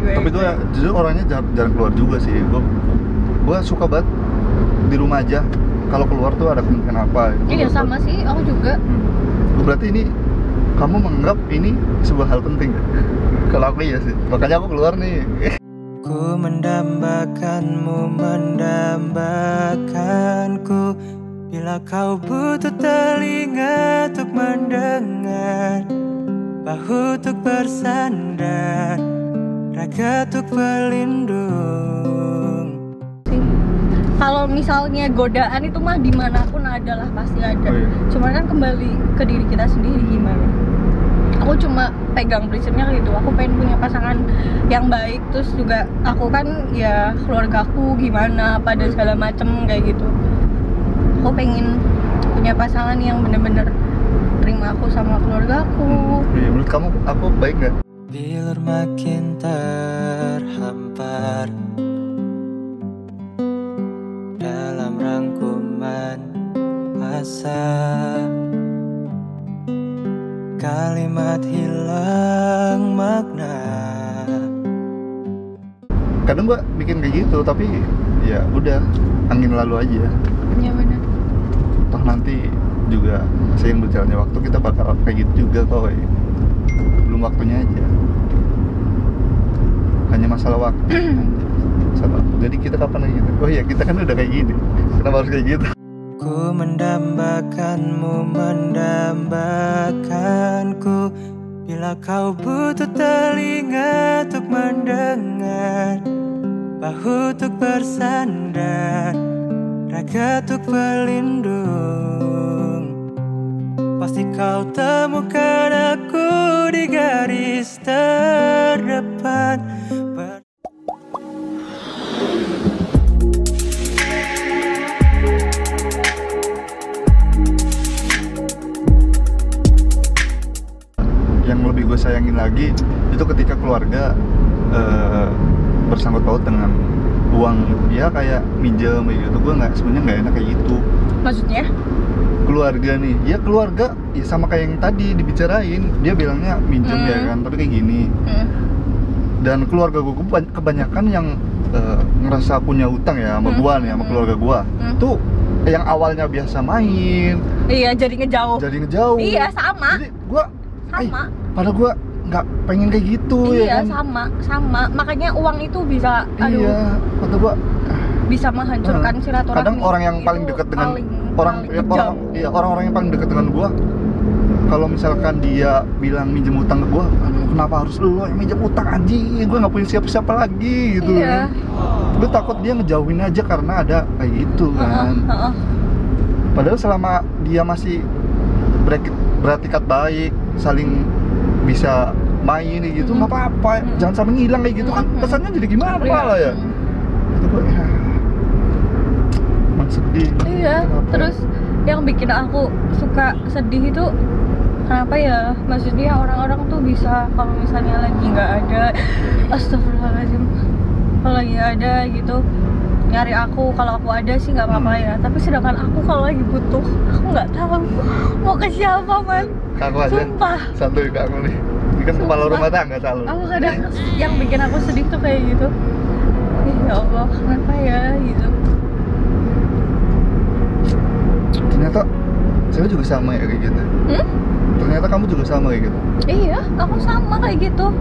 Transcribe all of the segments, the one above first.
gue. Tapi gue jujur orangnya jarang keluar juga sih. Gue suka banget di rumah aja. Kalau keluar tuh ada kemungkinan apa gitu. Iya sama sih, aku juga. Berarti ini kamu menganggap ini sebuah hal penting ya? Kalau aku iya sih, makanya aku keluar nih. Ku mendambakanmu, mendambakanku. Bila kau butuh telinga untuk mendengar, bahu untuk bersandar, raga untuk berlindung. Kalau misalnya godaan itu mah dimanapun adalah pasti ada. Oh, iya. Cuma kan kembali ke diri kita sendiri gimana. Aku cuma pegang prinsipnya gitu. Aku pengen punya pasangan yang baik. Terus juga aku kan ya keluargaku gimana pada segala macem kayak gitu. Aku pengen punya pasangan yang bener-bener terima aku sama keluargaku. Menurut kamu aku baik nggak? Bilur makin terhampar dalam rangkuman asa, kalimat hilang makna. Kadang gua bikin kayak gitu, tapi ya udah angin lalu aja. Ya benar. Toh nanti juga seiring berjalannya waktu kita bakal kayak gitu juga kok. Belum waktunya aja. Hanya masalah waktu. Masalah waktu. Jadi kita kapan lagi gitu? Oh iya, kita kan udah kayak gini. Kenapa harus kayak gitu? Ku mendambakanmu, mendambakanku. Bila kau butuh telinga untuk mendengar, bahu untuk bersandar, raga untuk berlindung. Pasti kau temukan aku di garis terdepan. Yang lebih gue sayangin lagi itu ketika keluarga bersangkut paut dengan uang gitu. Ya kayak minjem gitu. Gue sebenarnya nggak enak kayak gitu. Maksudnya? Keluarga nih, ya keluarga ya sama kayak yang tadi dibicarain. Dia bilangnya minjem ya kan, tapi kayak gini. Dan keluarga gue kebanyakan yang ngerasa punya utang ya sama gua nih, sama keluarga gua. Tuh yang awalnya biasa main, Iya, jadi ngejauh. Iya, sama. Jadi gua Sama. padahal gua nggak pengen kayak gitu ya Iya, kan. sama. Makanya uang itu bisa, Iya, kata gua bisa menghancurkan silaturahmi. kadang orang yang paling dekat dengan orang-orang yang paling dekat dengan gua, kalau misalkan dia bilang minjem utang ke gua, kenapa harus lo yang minjem utang anjing, gua nggak punya siapa-siapa lagi gitu. Iya. Gue takut dia ngejauhin aja karena ada kayak gitu kan. Padahal selama dia masih beretikat baik, saling bisa main gitu, nggak apa-apa. Jangan sampai ngilang kayak gitu kan, pesannya jadi gimana lah ya. Itu gue ya emang sedih. Iya. Kenapa? Terus yang bikin aku suka sedih itu kenapa ya? Maksudnya orang-orang tuh bisa kalau misalnya lagi nggak ada, astagfirullahaladzim, kalau lagi nggak ada gitu nyari aku, kalau aku ada sih nggak apa-apa ya. Tapi sedangkan aku kalau lagi butuh, aku nggak tahu mau ke siapa man. Aku aja. Sumpah. Santuy ke aku nih. Ini kan kepala rumah tangga selalu. Aku kadang yang bikin aku sedih tuh kayak gitu. Ya Allah, kenapa ya gitu. Ternyata saya juga sama ya kayak gitu. Ternyata kamu juga sama kayak gitu. Iya, aku sama kayak gitu.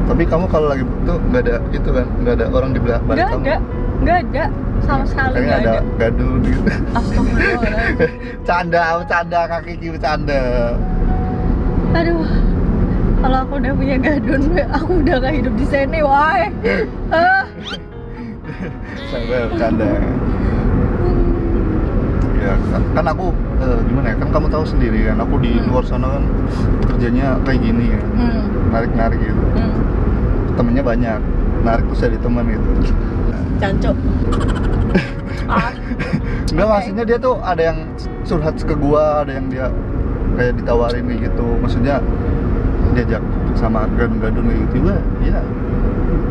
Tapi kamu kalau lagi butuh nggak ada itu kan, nggak ada orang di belakang kamu. Nggak ada, sama sekali Kayaknya nggak ada ada. gadun gitu. Astagfirullahaladzim. Canda kaki bercanda. Aduh, kalau aku udah punya gadun, aku udah gak hidup di sini, wah. Saya bercanda. Ya kan aku gimana ya, kan kamu tahu sendiri kan, aku di luar sana kan kerjanya kayak gini ya, narik gitu. Temennya banyak, narik tuh jadi teman gitu. Cancok. Enggak, maksudnya dia tuh ada yang curhat ke gua, ada yang dia kayak ditawarin kayak gitu, maksudnya diajak sama gadun-gadun kayak gitu juga.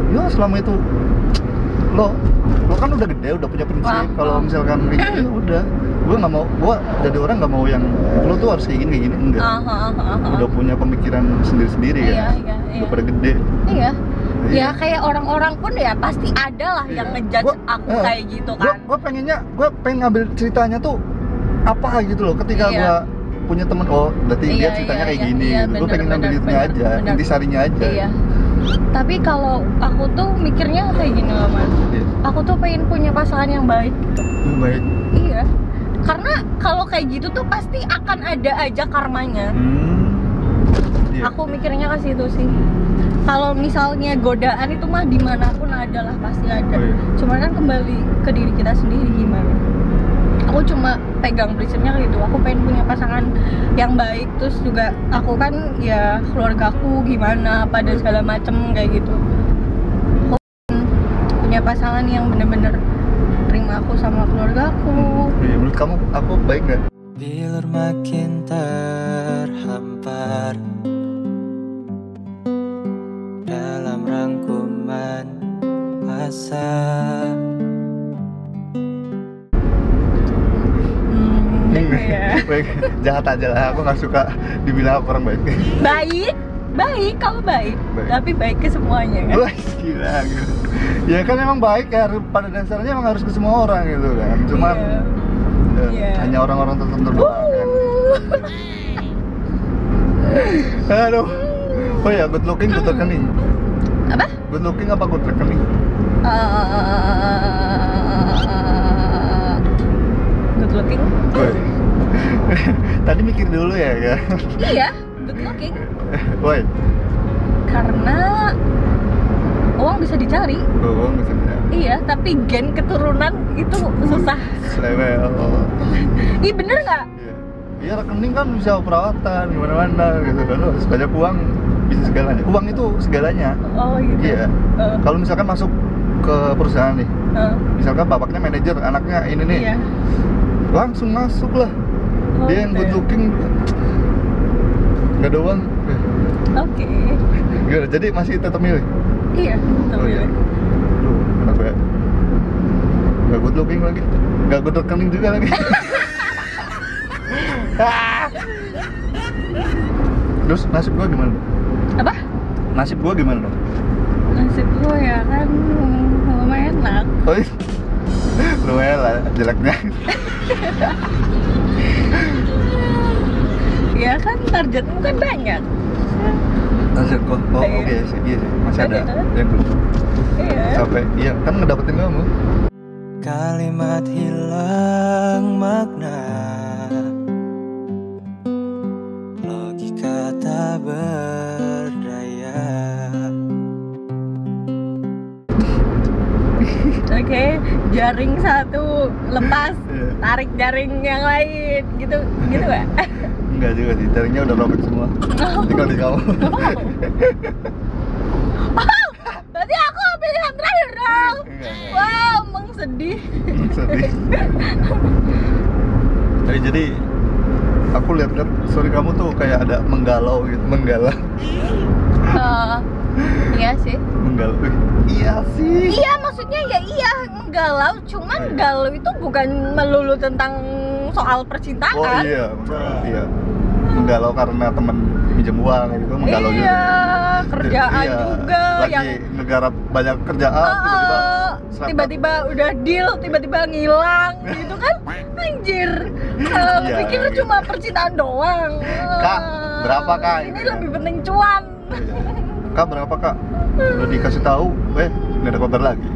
Ya selama itu lo kan udah gede, udah punya prinsip. Kalau misalkan kayak gitu ya udah, gue jadi orang nggak mau yang lo tuh harus kayak gini enggak. Udah punya pemikiran sendiri-sendiri ya. Iya. Udah pada gede. Iya. Ya kayak orang-orang pun ya pasti ada lah yang ngejudge aku kayak gitu kan. Gue pengen ngambil ceritanya tuh apa gitu loh, ketika gue punya temen, oh berarti dia ceritanya kayak gini gitu. Gue pengen ngambil itunya aja, intisarinya aja. Iya. Tapi kalau aku tuh mikirnya kayak gini loh Mas, aku tuh pengen punya pasangan yang baik gitu. Baik. Iya, karena kalau kayak gitu tuh pasti akan ada aja karmanya. Aku mikirnya ke situ sih. Kalau misalnya godaan itu mah dimanapun ada lah, pasti ada. Cuma kan kembali ke diri kita sendiri gimana. Aku cuma pegang prinsipnya gitu, aku pengen punya pasangan yang baik, terus juga aku kan ya keluargaku gimana pada segala macem kayak gitu. Aku punya pasangan yang bener-bener terima aku sama keluargaku. Menurut kamu aku baik nggak? Bilur makin terhampar dalam rangkuman asa. Baik, jahat aja lah, aku nggak suka dibilang aku orang baik. Baik, kamu baik. Tapi baik ke semuanya kan? Wah, gila gitu. Ya kan emang baik ya, pada dasarnya emang harus ke semua orang gitu kan. Cuman hanya orang-orang tertentu doang kan. Aduh. Oh ya, good looking, good reckoning. Apa? Good looking apa good reckoning? Good looking. Tadi mikir dulu ya kan? Iya, good looking. Woi. Karena uang bisa dicari. Uang bisa dicari. Iya, tapi gen keturunan itu susah. Selewel. Iya bener nggak? Iya, rekening kan bisa perawatan gimana-mana gitu kan. Lo banyak uang bisa segalanya. Uang itu segalanya. Oh gitu. Iya. Kalau misalkan masuk ke perusahaan nih, misalkan bapaknya manajer, anaknya ini nih, langsung masuk lah. Dia yang good looking, nggak ada uang. Oke. Gimana? Jadi masih tetap milih? Iya, tetap milih. Duh, kenapa ya? Nggak good looking lagi, nggak good reckoning juga lagi. Terus nasib gua gimana? Apa? Nasib gua gimana dong? Nasib gua ya kan lumayan enak. Oh iya? Lumayan lah jeleknya. Ya kan targetmu kan banyak. Target gua? Oh oke sih, iya sih, masih ada yang belum. Iya. Sampai, iya kan ngedapetin kamu. Kalimat hilang makna, logika tak berdaya. Oke, jaring satu lepas, tarik jaring yang lain, gitu gak? Enggak juga sih, jaringnya udah robek semua. Tinggal di kamu. Berarti aku pilihan terakhir dong. Wow, emang sedih. Sedih. Jadi aku lihat-lihat story kamu tuh kayak ada menggalau gitu, menggalau. Iya sih. Menggalau. Iya sih. Iya, maksudnya ya iya menggalau, cuman galau itu bukan melulu tentang soal percintaan. Oh iya, iya. Menggalau karena temen pinjam uang gitu, menggalau juga. Iya, kerjaan juga lagi yang negara banyak kerjaan, tiba-tiba udah deal, tiba-tiba ngilang gitu kan. Anjir. Pikir gitu. cuma percintaan doang. Kak, berapa Kak? Ini lebih penting cuan. Kak, berapa Kak? Udah dikasih tahu, nggak ada kabar lagi.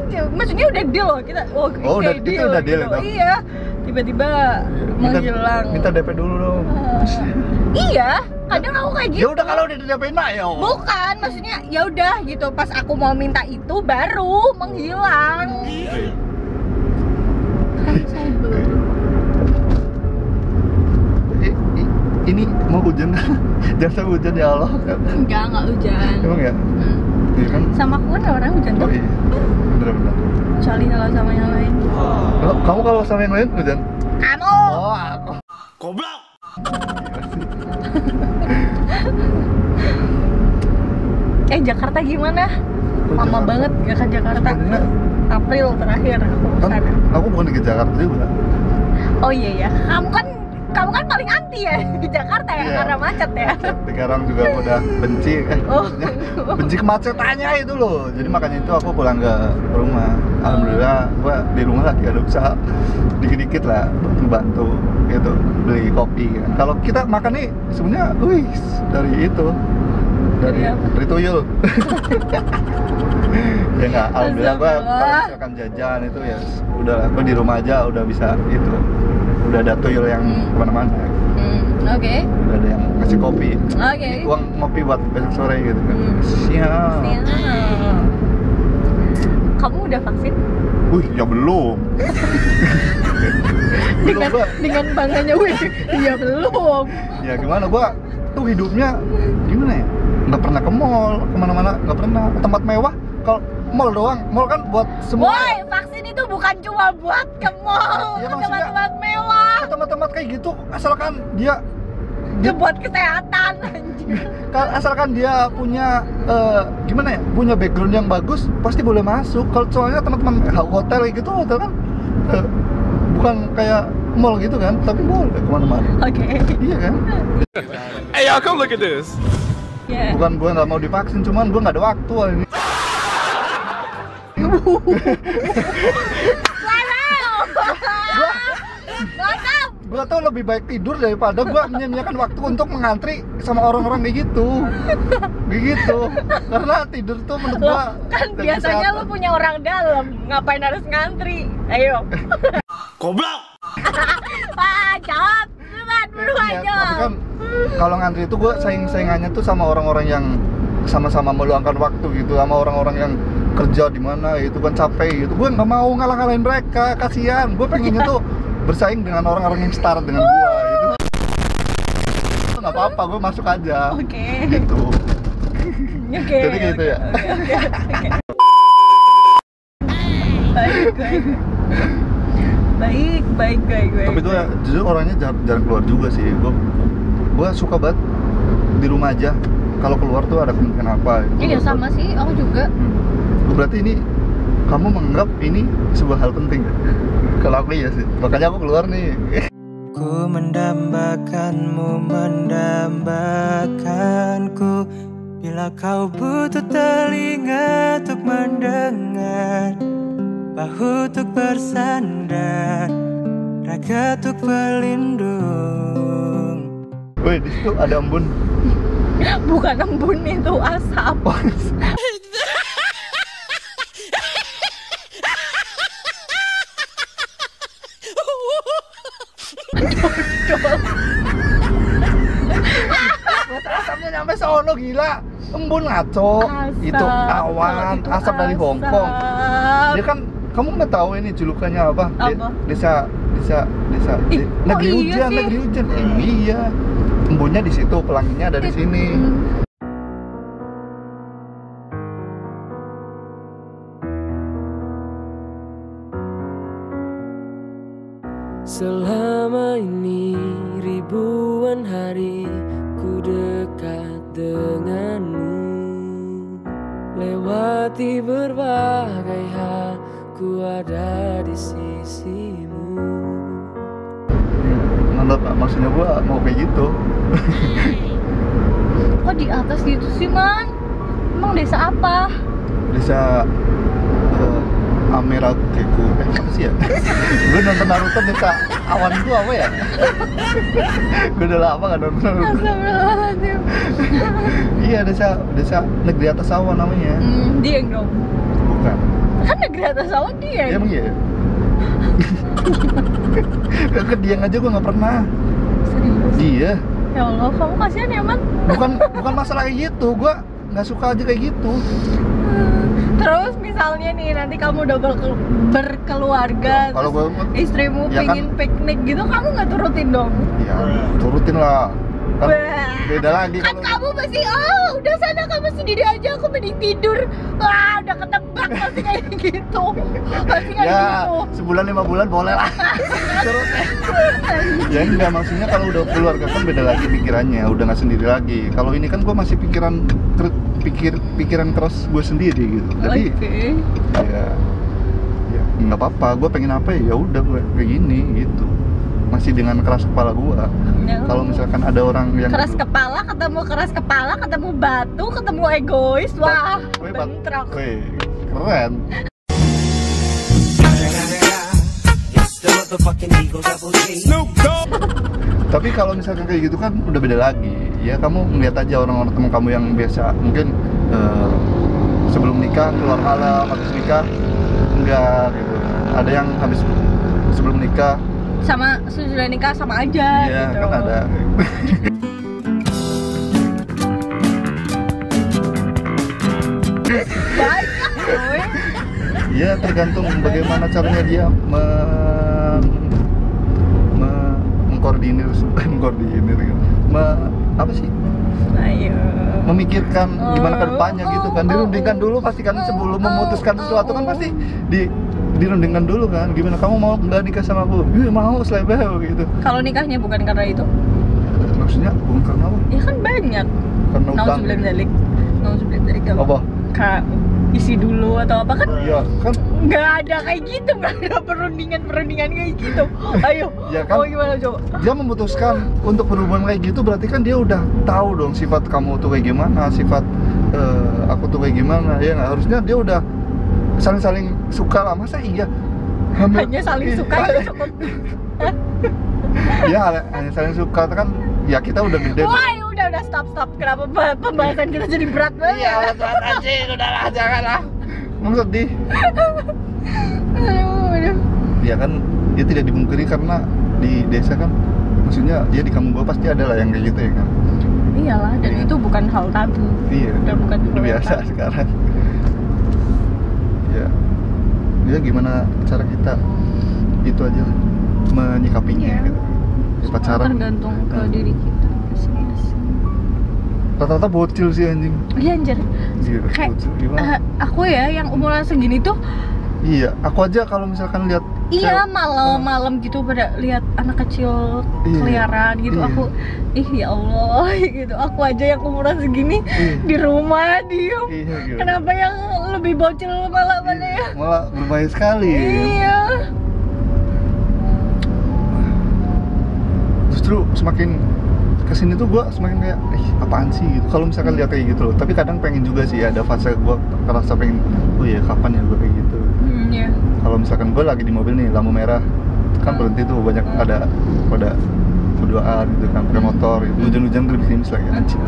Iya, maksudnya udah deal loh kita. Oh, udah deal, itu udah deal gitu. itu. Iya, tiba-tiba menghilang. Minta DP dulu dong. Iya, kadang aku kayak gitu. Ya udah kalau udah DP-in mah ya. Bukan, maksudnya ya udah gitu. Pas aku mau minta itu baru menghilang. Ini mau hujan. Jangan sampai hujan ya Allah. Enggak hujan. Emang ya? Iya kan? Sama aku kan orang hujan tuh. Oh iya. Bener-bener. Kecuali kalau sama yang lain. Kamu kalau sama yang lain hujan? Kamu. Oh, aku. Goblok. Jakarta gimana? Lama Jakarta. banget gak ke Jakarta. Sebenarnya April terakhir aku kan kesana. aku bukan ke Jakarta juga. Oh iya ya, kamu kan kamu kan paling anti ya di Jakarta ya, Iya. karena macet ya. Sekarang juga udah benci, maksudnya benci kemacetannya itu loh. Jadi makanya itu aku pulang ke rumah. Alhamdulillah gua di rumah lagi ada usaha dikit-dikit lah bantu gitu, beli kopi kan. Kalau kita makan nih sebenarnya dari itu Dari apa? dari tuyul. Ya enggak, alhamdulillah gua kalau Astagfirullah. misalkan jajan itu ya udah gua di rumah aja udah bisa itu. Udah ada tuyul yang kemana-mana. Oke. Udah ada yang ngasih kopi. Oke. Uang ngopi buat besok sore gitu kan. Siap. Siap. Kamu udah vaksin? Wih, ya belum. Belum gua. Dengan bangganya, wih, iya belum. Ya gimana gua tuh hidupnya gimana ya? Nggak pernah ke mall, kemana-mana nggak pernah. Ke tempat mewah, kalau mall doang. Mall kan buat semua. Woi, vaksin itu bukan cuma buat ke mall, Ya, ke maksudnya- tempat-tempat mewah, Ke tempat-tempat kayak gitu, asalkan dia itu buat kesehatan anjir. asalkan dia punya gimana ya? Punya background yang bagus, pasti boleh masuk. Kalau soalnya teman-teman hotel gitu, hotel kan bukan kayak mall gitu kan, tapi boleh kemana-mana. Oke. Iya kan? Hey y'all, come look at this. Ya. Bukan gue nggak mau divaksin, cuman gue nggak ada waktu hari ini. Mantap. Gue tuh lebih baik tidur daripada gue menyia-nyiakan waktu untuk mengantri sama orang-orang kayak gitu. Karena tidur tuh menurut gue Loh, kan biasanya lu punya orang dalam, ngapain harus ngantri? Ayo. Goblok. Jawab. Buruan Iya, tapi jawab. kan kalau ngantri itu gue saingannya tuh sama orang-orang yang sama-sama meluangkan waktu gitu, sama orang-orang yang kerja di mana itu kan capek gitu. Gue nggak mau ngalah-ngalahin mereka, kasihan. Gue pengennya tuh bersaing dengan orang-orang yang setara dengan gue gitu. Nggak apa-apa, gue masuk aja. Oke. Gitu. Oke. Jadi gitu ya. Oke. Baik, gue. Tapi gue jujur orangnya jarang keluar juga sih. Gue suka banget di rumah aja. Kalau keluar tuh ada kemungkinan apa? Gitu. Iya sama sih, aku juga. Berarti ini kamu menganggap ini sebuah hal penting ya? Kalau aku iya sih. Makanya aku keluar nih. Ku mendambakanmu, mendambakanku. Bila kau butuh telinga untuk mendengar, bahu untuk bersandar, raga untuk pelindung. Woi, di situ ada embun. Bukan embun, itu asap. Asapnya nyampe sono gila. Embun ngaco. Itu awan, Itu asap dari Hongkong. Dia kan kamu nggak tahu ini julukannya apa? Apa? Desa Ih, negeri kok iya hujan, sih? negeri hujan. Iya. Embunnya di situ, pelanginya ada di sini. Selama ini ribuan hari ku dekat denganmu, lewati berbagai hal ku ada di sisimu. Mantap, Pak. Maksudnya gua mau kayak gitu. Kok di atas gitu sih, Man? Emang desa apa? Desa Amerakeku. Apa sih ya? Gue nonton Naruto desa awan itu apa ya? Gue udah lama gak nonton Naruto. Astagfirullahaladzim. Iya, desa negeri atas awan namanya. Dieng dong. Bukan. Kan negeri atas awan Dieng. Ya, emang iya. Ke Dieng aja gue nggak pernah. Serius? Iya. Ya Allah, kamu kasihan ya, Man? Bukan masalah kayak gitu. Gue nggak suka aja kayak gitu. Terus misalnya nih, nanti kamu udah berkeluarga, Kalau terus gue istrimu ya kan- pengen piknik gitu, kamu nggak turutin dong? ya turutin lah. Kan Wah. beda lagi Kan kalau kamu masih, udah sana kamu sendiri aja, aku mending tidur. Wah, udah ketebak pasti kayak gitu. Pasti kayak ya gitu. sebulan 5 bulan boleh lah. Turutin. Ya enggak, maksudnya kalau udah keluarga kan beda lagi pikirannya, udah nggak sendiri lagi. Kalau ini kan gue masih pikiran keras gue sendiri gitu. Jadi Oke. ya nggak apa-apa. Gue pengen apa ya udah gue kayak gini gitu. masih dengan keras kepala gua. Ya. Kalau misalkan ada orang yang keras kepala ketemu batu ketemu egois, wah Weh, bentrok. weh, keren. Tapi kalau misalkan kayak gitu kan udah beda lagi. Ya kamu ngeliat aja orang-orang teman kamu yang biasa mungkin sebelum nikah keluar malam, habis nikah enggak gitu. Ada yang habis sebelum nikah Sama sudah nikah sama aja iya, gitu. kan ada. Banyak loh. Ya tergantung bagaimana caranya dia mengkoordinir apa sih? Ayo. Memikirkan gimana ke depannya gitu kan. Oh, Dirundingkan dulu pasti kan sebelum memutuskan sesuatu kan pasti dirundingkan dulu kan. Gimana kamu mau nggak nikah sama aku? Iya mau, selebel gitu. Kalau nikahnya bukan karena itu? Maksudnya bukan karena apa? Ya kan banyak. Karena utang. Nauzubillah dzalik. Nauzubillah dzalik Apa? Kayak isi dulu atau apa kan? Iya kan. Nggak ada kayak gitu, nggak ada perundingan kayak gitu. Ayo. Ya kan? Oh gimana coba? Dia memutuskan untuk berhubungan kayak gitu berarti kan dia udah tahu dong sifat kamu tuh kayak gimana, sifat aku tuh kayak gimana. Ya nggak, harusnya dia udah saling suka lah. Masa iya Hanya saling suka itu cukup. ya hanya saling suka kan. Ya kita udah gede. Wah, udah stop. Kenapa pembahasan kita jadi berat banget? Iya, berat aja, udahlah, janganlah. Mau sedih. Aduh. Ya kan, dia tidak dipungkiri karena di desa kan, maksudnya dia di kampung gua pasti ada lah yang kayak gitu ya kan. Iyalah, dan itu bukan hal tabu. Iya, Dan bukan udah hal biasa tabu. sekarang. Ya gimana cara kita itu aja lah, menyikapinya Iya. gitu. Ya, pacaran Tergantung ke diri kita masing-masing. rata-rata bocil sih anjing. Iya anjir. Gila, Kayak bocil gimana? aku ya yang umuran segini tuh, Iya, aku aja kalau misalkan lihat iya malam-malam gitu pada lihat anak kecil Iya, keliaran gitu, iya. aku ya Allah gitu. Aku aja yang umuran segini Iya. di rumah diem. Iya, gila. Kenapa yang lebih bocil malah mana ya? Malah berbahaya sekali. Iya. Justru semakin kesini tuh gue semakin kayak apaan sih gitu kalau misalkan lihat kayak gitu loh. Tapi kadang pengen juga sih ada fase gue ngerasa pengen, oh ya kapan ya gue kayak gitu. Iya. Kalau misalkan gue lagi di mobil nih lampu merah kan berhenti tuh, banyak ada pada berduaan gitu kan, pakai motor gitu. Hujan-hujan gerimis lagi anjing.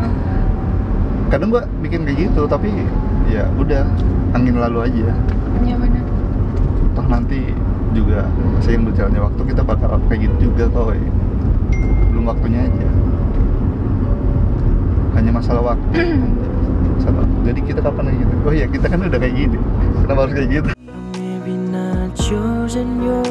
Kadang gue bikin kayak gitu tapi ya udah angin lalu aja. Iya benar. Toh nanti juga seiring berjalannya waktu kita bakal kayak gitu juga kok. Belum waktunya aja. Hanya masalah waktu. Masalah waktu. Jadi kita kapan lagi gitu? Oh iya, kita kan udah kayak gini. Kenapa harus kayak gitu? Maybe not yours and your